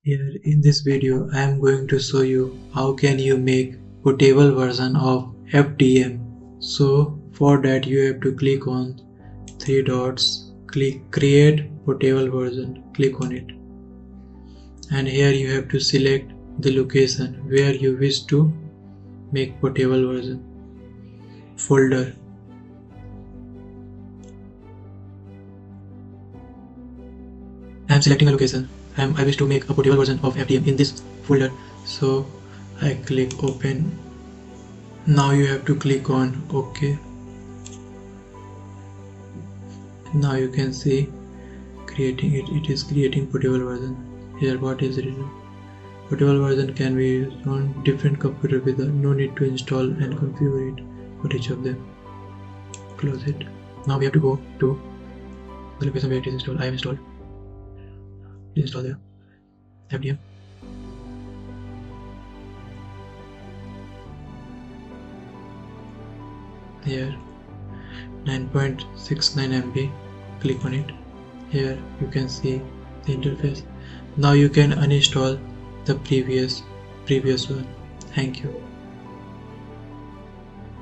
Here in this video I am going to show you how can you make portable version of FDM. So for that you have to click on three dots, click create portable version, click on it, and here you have to select the location where you wish to make portable version. Folder, I am selecting a location. I wish to make a portable version of FDM in this folder, so I click open. Now you have to click on OK. Now you can see creating it. It is creating portable version. Here what is written: portable version can be used on different computer with no need to install and configure it for each of them. Close it. Now we have to go to the location where it is installed. I have installed. Install there. FDM. Here 9.69 MB. Click on it. Here you can see the interface. Now you can uninstall the previous one. Thank you.